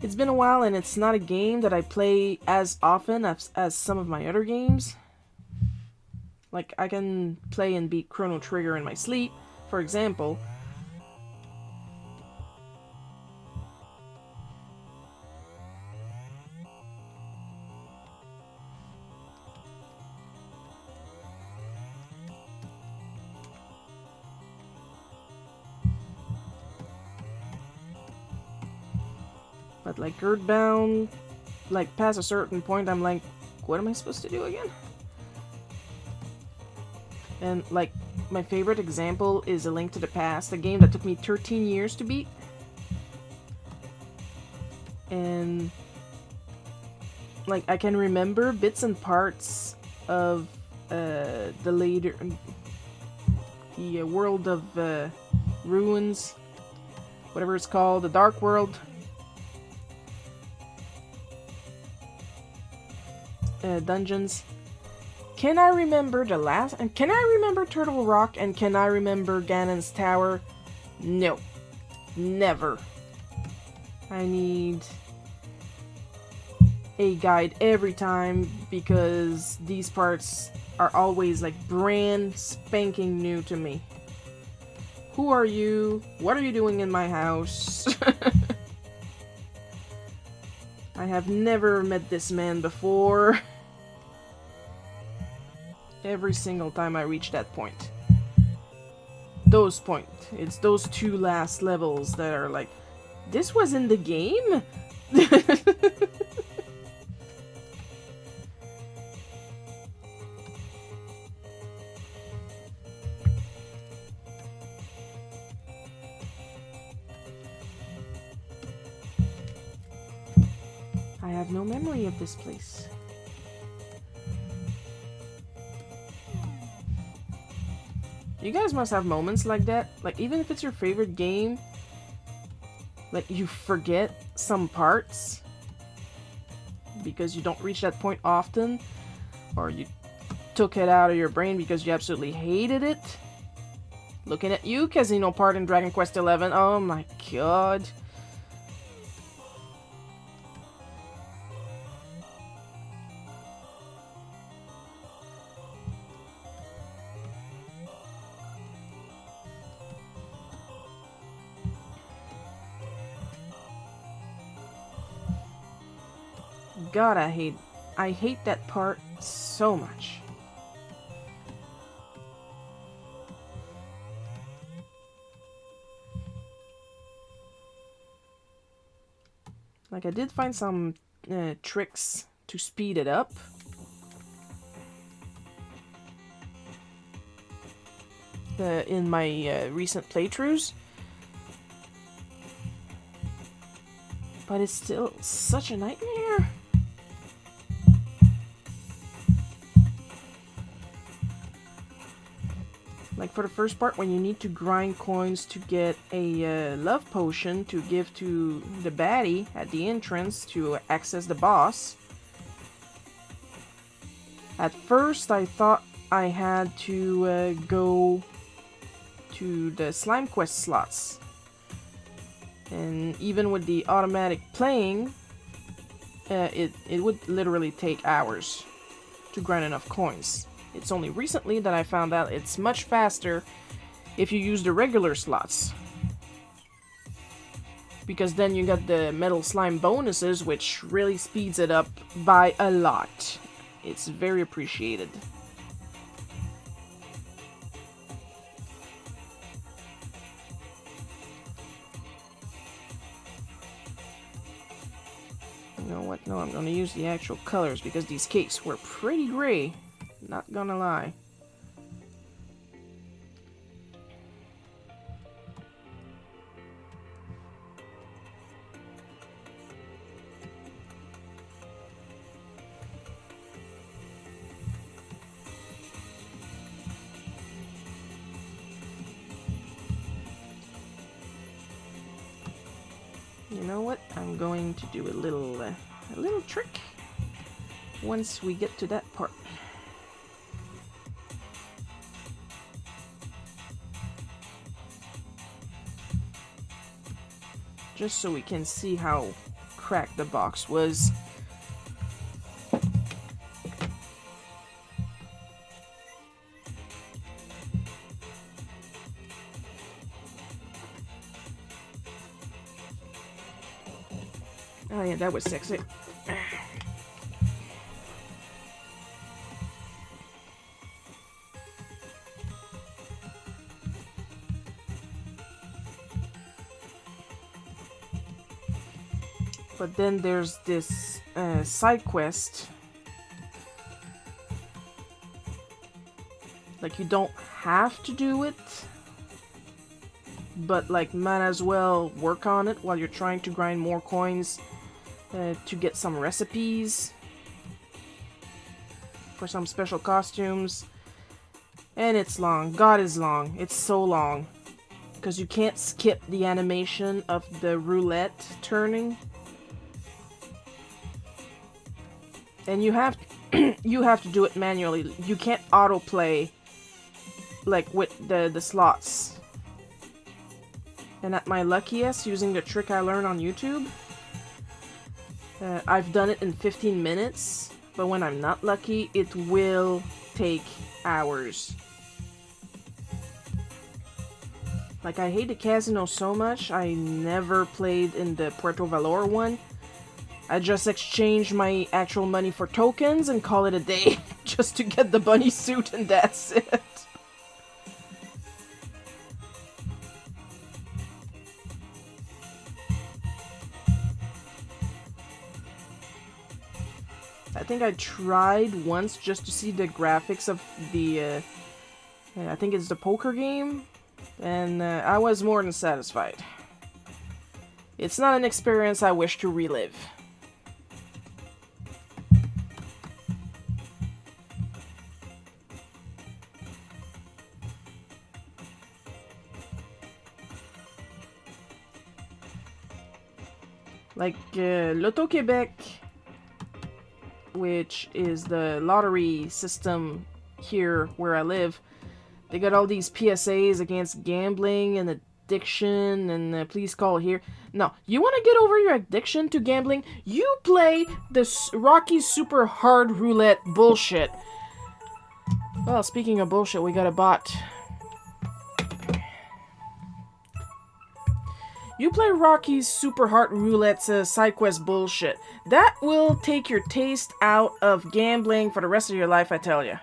It's been a while and it's not a game that I play as often as some of my other games. Like, I can play and beat Chrono Trigger in my sleep, for example. But like Earthbound, like past a certain point, I'm like, what am I supposed to do again? And, like, my favorite example is A Link to the Past, a game that took me 13 years to beat. And, like, I can remember bits and parts of the later... the World of Ruins, whatever it's called, the Dark World. Dungeons. Can I remember the last... And can I remember Turtle Rock? And can I remember Ganon's Tower? No. Never. I need a guide every time, because these parts are always like brand spanking new to me. Who are you? What are you doing in my house? I have never met this man before. Every single time I reach that point. It's those two last levels that are like, this was in the game? I have no memory of this place. You guys must have moments like that. Like, even if it's your favorite game, like, you forget some parts because you don't reach that point often, or you took it out of your brain because you absolutely hated it. Looking at you, Casino part in Dragon Quest XI. Oh my god. God, I hate that part so much. Like, I did find some tricks to speed it up. In my recent playthroughs. But it's still such a nightmare. Like, for the first part, when you need to grind coins to get a love potion to give to the baddie at the entrance to access the boss. At first, I thought I had to go to the slime quest slots. And even with the automatic playing, it would literally take hours to grind enough coins. It's only recently that I found out it's much faster if you use the regular slots. because then you got the metal slime bonuses, which really speeds it up by a lot. It's very appreciated. You know what? No, I'm gonna use the actual colors because these cakes were pretty gray. Not gonna lie. You know what? I'm going to do a little trick once we get to that part. Just so we can see how cracked the box was. Oh yeah, that was sexy. But then there's this side quest. Like, you don't have to do it, but like, might as well work on it while you're trying to grind more coins to get some recipes for some special costumes. And it's long. God, is long. It's so long. Because you can't skip the animation of the roulette turning. And you have you have to do it manually. You can't autoplay like with the slots. And at my luckiest, using the trick I learned on YouTube, I've done it in 15 minutes. But when I'm not lucky, it will take hours. Like, I hate the casino so much, I never played in the Puerto Valor one. I just exchange my actual money for tokens and call it a day, just to get the bunny suit, and that's it. I think I tried once just to see the graphics of the, I think it's the poker game, and I was more than satisfied. It's not an experience I wish to relive. Like, Loto-Québec, which is the lottery system here where I live, they got all these PSAs against gambling and addiction and please call here. No, you want to get over your addiction to gambling? You play the Rocky Super Hard Roulette bullshit. Well, speaking of bullshit, we got a bot. You play Rocky's Super Hard Roulette's side quest bullshit. That will take your taste out of gambling for the rest of your life, I tell you.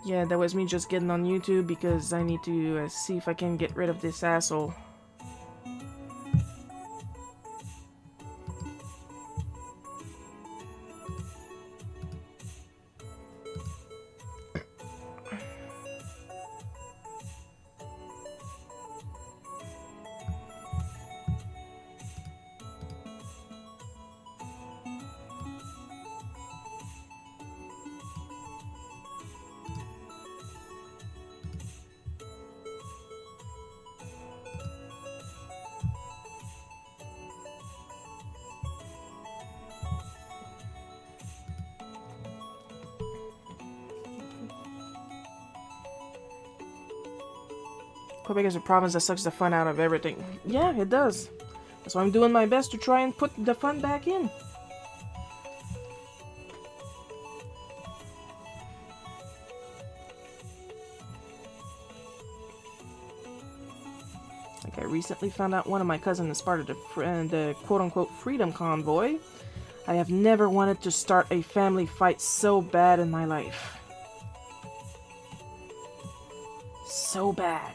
Yeah, that was me just getting on YouTube because I need to see if I can get rid of this asshole. Quebec is a province that sucks the fun out of everything. Yeah, it does. So I'm doing my best to try and put the fun back in. Like, I recently found out one of my cousins is part of the quote-unquote freedom convoy. I have never wanted to start a family fight so bad in my life. So bad.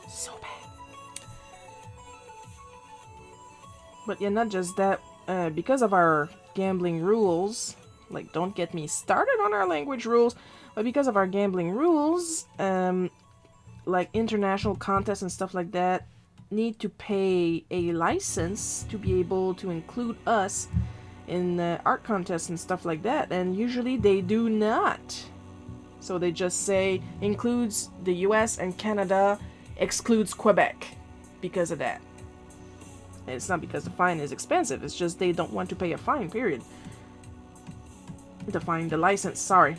So bad. But yeah, not just that. Because of our gambling rules, like, don't get me started on our language rules, but because of our gambling rules, like international contests and stuff like that need to pay a license to be able to include us in art contests and stuff like that, and usually they do not. So they just say includes the US and Canada, excludes Quebec because of that. And it's not because the fine is expensive, it's just they don't want to pay a fine, period. The license, sorry.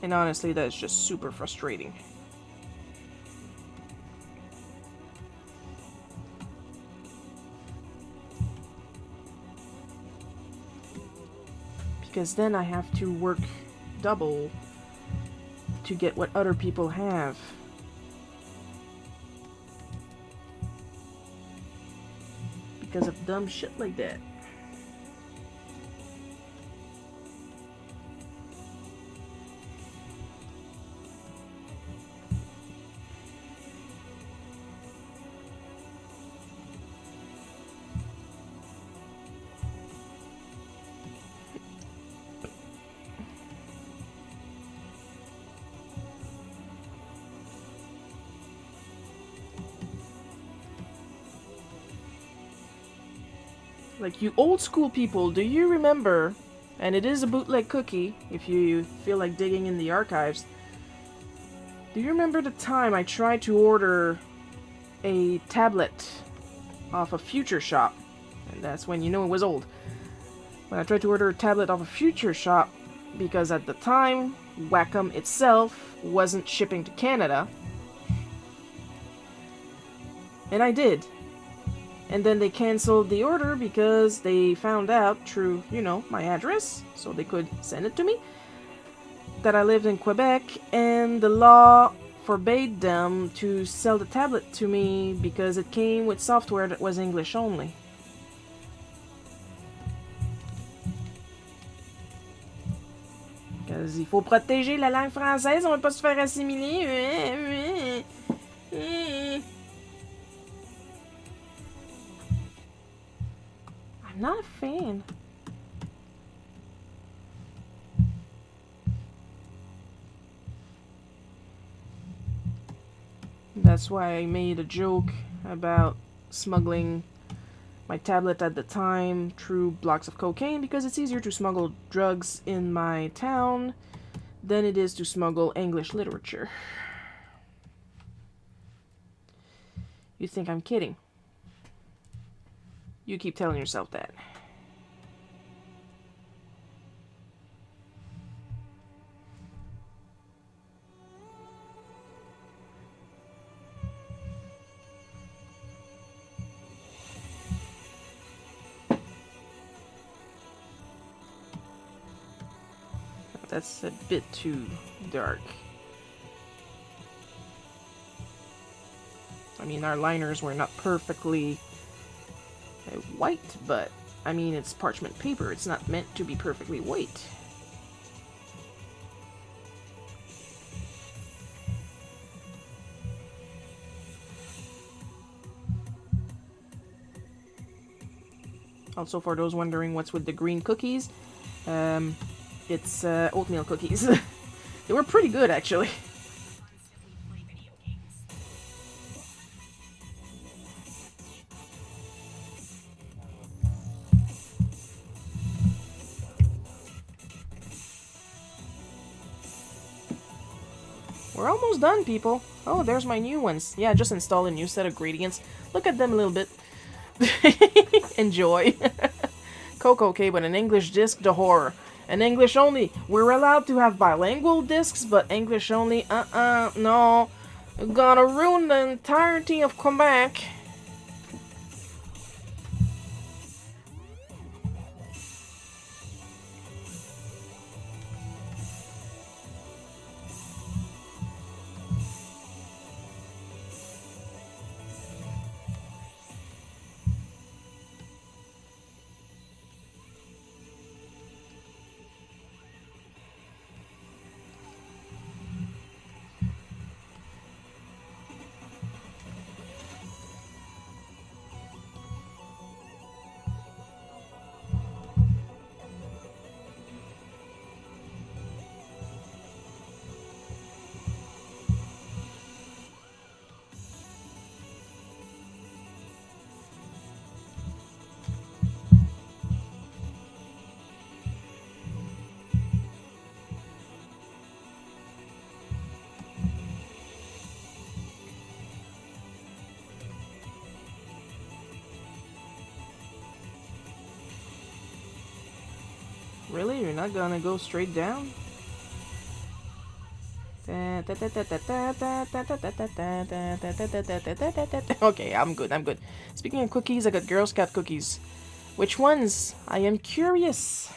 And honestly, that's just super frustrating. Because then I have to work double to get what other people have. Because of dumb shit like that. Like, you old school people, do you remember, and it is a bootleg cookie, if you feel like digging in the archives, do you remember the time I tried to order a tablet off a Future Shop? And that's when you know it was old. When I tried to order a tablet off a Future Shop, because at the time, Wacom itself wasn't shipping to Canada. And I did. And then they canceled the order because they found out through, you know, my address, so they could send it to me, that I lived in Quebec, and the law forbade them to sell the tablet to me because it came with software that was English only. Because il faut protéger la langue française, on ne veut pas se faire assimiler. I'm not a fan. That's why I made a joke about smuggling my tablet at the time through blocks of cocaine, because it's easier to smuggle drugs in my town than it is to smuggle English literature. You think I'm kidding? You keep telling yourself that. That's a bit too dark. I mean, our liners were not perfectly white, but I mean, it's parchment paper. It's not meant to be perfectly white. Also, for those wondering what's with the green cookies, it's oatmeal cookies. They were pretty good, actually. We're almost done, people. Oh, there's my new ones. Yeah, just installed a new set of gradients. Look at them a little bit. Enjoy. Coco, okay, but an English disc, the horror. And English only. We're allowed to have bilingual discs, but English only, no. You're gonna ruin the entirety of Quebec. Really? You're not gonna go straight down? Okay, I'm good. Speaking of cookies, I got Girl Scout cookies. Which ones? I am curious.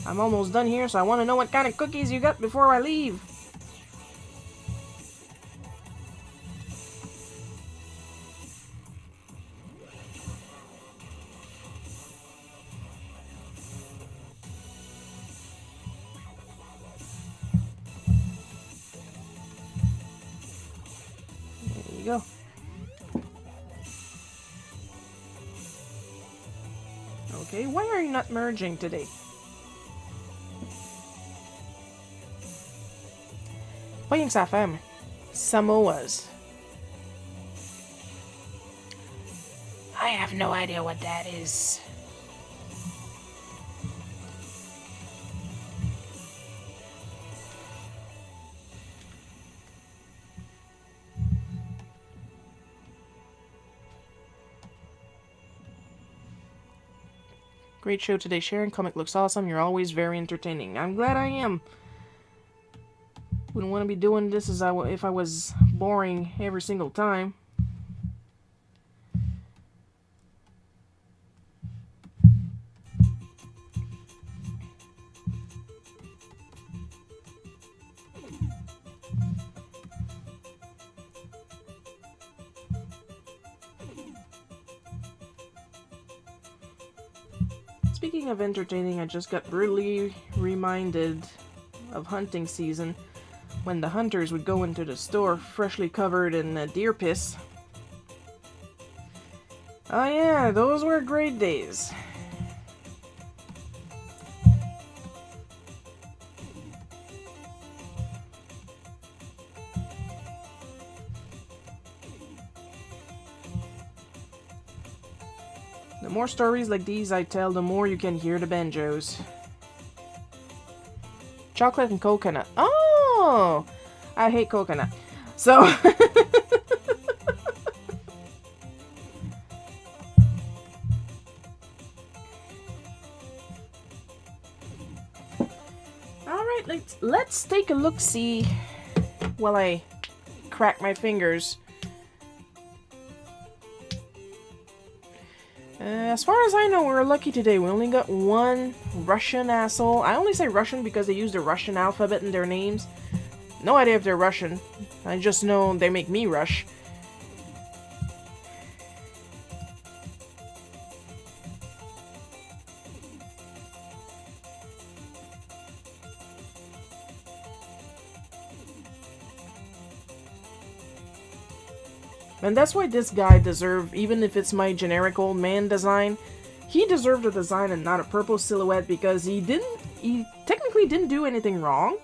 I'm almost done here, so I want to know what kind of cookies you got before I leave. There you go. Okay, why are you not merging today? Pas rien que ça fait, mais Samoas. I have no idea what that is. Great show today, Sharon. Comic looks awesome. You're always very entertaining. I'm glad I am. Wouldn't want to be doing this if I was boring every single time. Speaking of entertaining, I just got brutally reminded of hunting season when the hunters would go into the store freshly covered in deer piss. Oh yeah, those were great days. The more stories like these I tell, the more you can hear the banjos. Chocolate and coconut. Oh! I hate coconut. So... Alright, let's take a look-see while I crack my fingers. As far as I know, we're lucky today. We only got one Russian asshole. I only say Russian because they use the Russian alphabet in their names. No idea if they're Russian. I just know they make me rush. And that's why this guy deserved, even if it's my generic old man design, he deserved a design and not a purple silhouette because he technically didn't do anything wrong.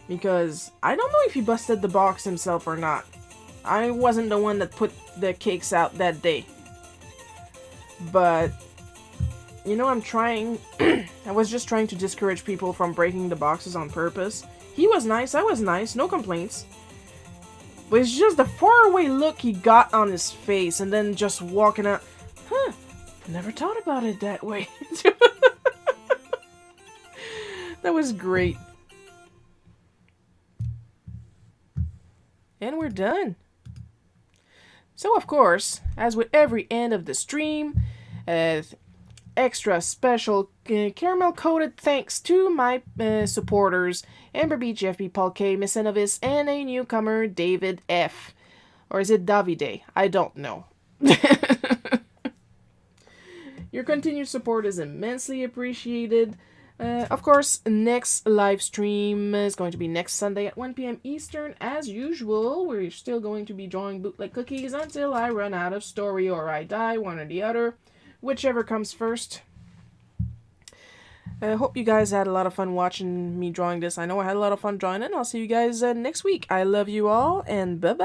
Because I don't know if he busted the box himself or not. I wasn't the one that put the cakes out that day. But, you know, I'm trying... I was just trying to discourage people from breaking the boxes on purpose. He was nice, I was nice, no complaints. But it's just the faraway look he got on his face and then just walking out. Huh, never thought about it that way. That was great. And we're done. So, of course, as with every end of the stream, extra special caramel-coated thanks to my supporters, Amber Beach, FB, Paul K, Miss Enovis, and a newcomer, David F. Or is it Davide? I don't know. Your continued support is immensely appreciated. Of course, next live stream is going to be next Sunday at 1 p.m. Eastern. As usual, we're still going to be drawing bootleg cookies until I run out of story or I die, one or the other. Whichever comes first. I hope you guys had a lot of fun watching me drawing this. I know I had a lot of fun drawing it. I'll see you guys next week. I love you all, and bye-bye.